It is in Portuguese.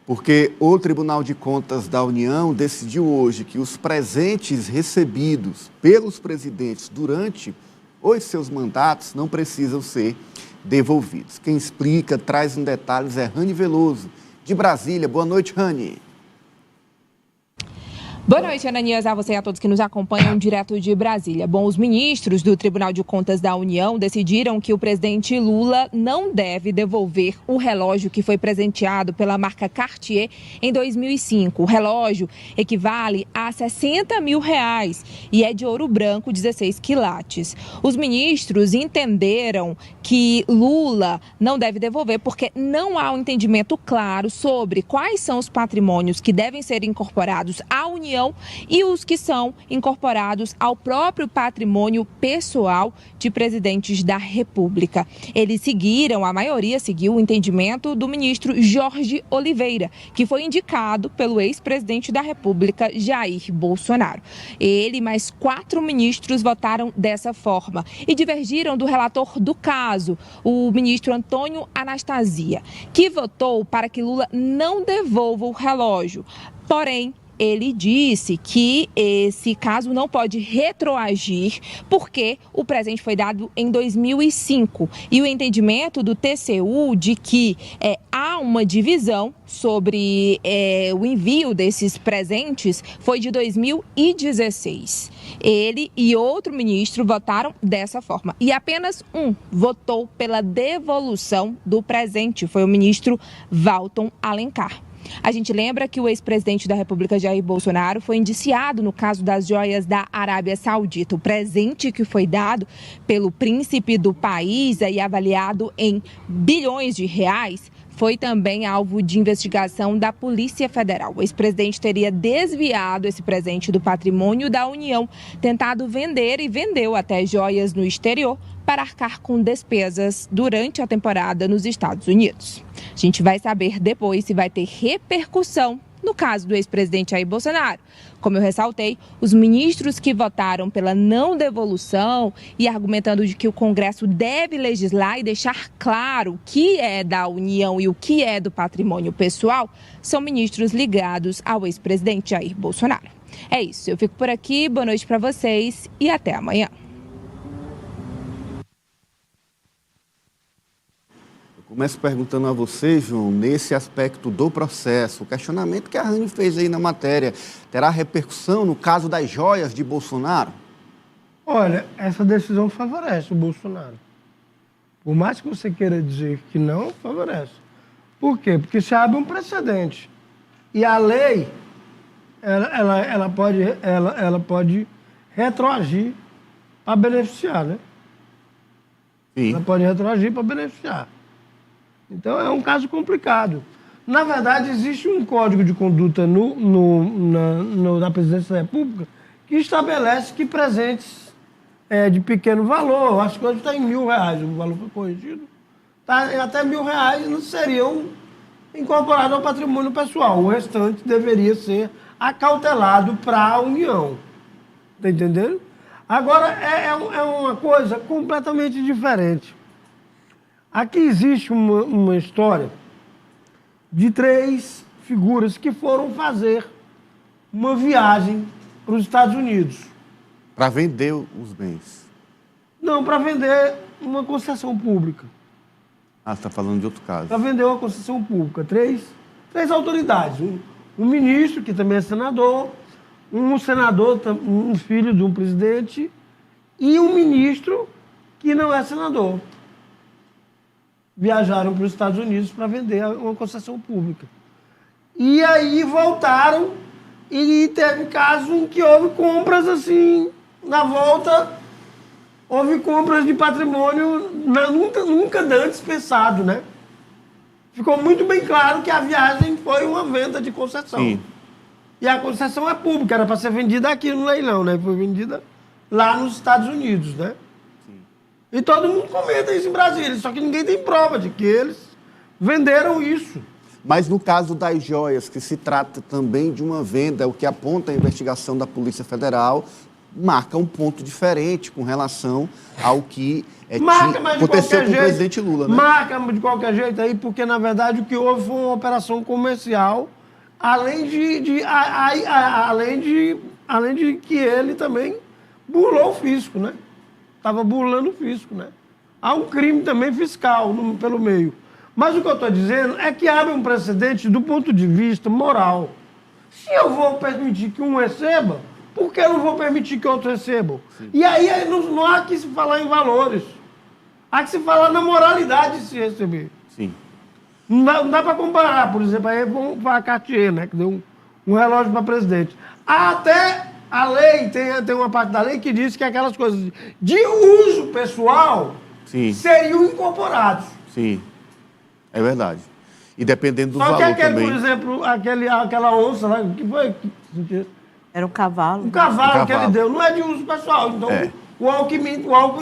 Porque o Tribunal de Contas da União decidiu hoje que os presentes recebidos pelos presidentes durante os seus mandatos não precisam ser devolvidos. Quem explica, traz em detalhes é Rani Veloso, de Brasília. Boa noite, Rani. Boa noite, Ananias, a você e a todos que nos acompanham direto de Brasília. Bom, os ministros do Tribunal de Contas da União decidiram que o presidente Lula não deve devolver o relógio que foi presenteado pela marca Cartier em 2005. O relógio equivale a R$60 mil e é de ouro branco 16 quilates. Os ministros entenderam que Lula não deve devolver porque não há um entendimento claro sobre quais são os patrimônios que devem ser incorporados à União e os que são incorporados ao próprio patrimônio pessoal de presidentes da República. Eles seguiram, a maioria seguiu o entendimento do ministro Jorge Oliveira, que foi indicado pelo ex-presidente da República, Jair Bolsonaro. Ele e mais 4 ministros votaram dessa forma e divergiram do relator do caso, o ministro Antônio Anastasia, que votou para que Lula não devolva o relógio. Porém, ele disse que esse caso não pode retroagir porque o presente foi dado em 2005 e o entendimento do TCU de que há uma divisão sobre o envio desses presentes foi de 2016. Ele e outro ministro votaram dessa forma e apenas um votou pela devolução do presente, foi o ministro Walton Alencar. A gente lembra que o ex-presidente da República, Jair Bolsonaro, foi indiciado no caso das joias da Arábia Saudita. O presente que foi dado pelo príncipe do país e avaliado em bilhões de reais foi também alvo de investigação da Polícia Federal. O ex-presidente teria desviado esse presente do patrimônio da União, tentado vender e vendeu até joias no exterior para arcar com despesas durante a temporada nos Estados Unidos. A gente vai saber depois se vai ter repercussão no caso do ex-presidente Jair Bolsonaro. Como eu ressaltei, os ministros que votaram pela não devolução e argumentando de que o Congresso deve legislar e deixar claro o que é da União e o que é do patrimônio pessoal, são ministros ligados ao ex-presidente Jair Bolsonaro. É isso, eu fico por aqui, boa noite para vocês e até amanhã. Começo perguntando a você, João, nesse aspecto do processo, o questionamento que a Rani fez aí na matéria, terá repercussão no caso das joias de Bolsonaro? Olha, essa decisão favorece o Bolsonaro. Por mais que você queira dizer que não, favorece. Por quê? Porque se abre um precedente. E a lei, ela pode retroagir para beneficiar, né? Sim. Ela pode retroagir para beneficiar. Então, é um caso complicado. Na verdade, existe um código de conduta na Presidência da República que estabelece que presentes de pequeno valor, acho que hoje está em R$1.000, o valor foi corrigido, tá, até R$1.000 não seriam incorporados ao patrimônio pessoal. O restante deveria ser acautelado para a União. Está entendendo? Agora, é uma coisa completamente diferente. Aqui existe uma história de 3 figuras que foram fazer uma viagem para os Estados Unidos. Para vender os bens? Não, para vender uma concessão pública. Ah, você está falando de outro caso. Para vender uma concessão pública. 3 autoridades. Um ministro, que também é senador, um senador, um filho de um presidente, e um ministro que não é senador. Viajaram para os Estados Unidos para vender uma concessão pública. E aí voltaram e teve caso em que houve compras assim, na volta, houve compras de patrimônio nunca antes pensado, né? Ficou muito bem claro que a viagem foi uma venda de concessão. Sim. E a concessão é pública, era para ser vendida aqui no leilão, né? Foi vendida lá nos Estados Unidos, né? E todo mundo comenta isso em Brasília, só que ninguém tem prova de que eles venderam isso. Mas no caso das joias, que se trata também de uma venda, o que aponta a investigação da Polícia Federal, marca um ponto diferente com relação ao que aconteceu com o presidente Lula, né? Marca de qualquer jeito aí, porque, na verdade, o que houve foi uma operação comercial, além de que ele também burlou o fisco, né? Estava burlando o fisco, né? Há um crime também fiscal pelo meio. Mas o que eu estou dizendo é que abre um precedente do ponto de vista moral. Se eu vou permitir que um receba, por que eu não vou permitir que outros recebam? Sim. E aí não há que se falar em valores. Há que se falar na moralidade de se receber. Sim. Não dá para comparar, por exemplo, aí vamos para a Cartier, né, que deu um relógio para presidente. Até a lei, tem uma parte da lei que diz que aquelas coisas de uso pessoal seriam incorporados. Sim, é verdade. E dependendo do valor também. Só que também... por exemplo, aquela onça lá, que foi? Era um cavalo. Um cavalo que ele deu, não é de uso pessoal. Então, o Alckmin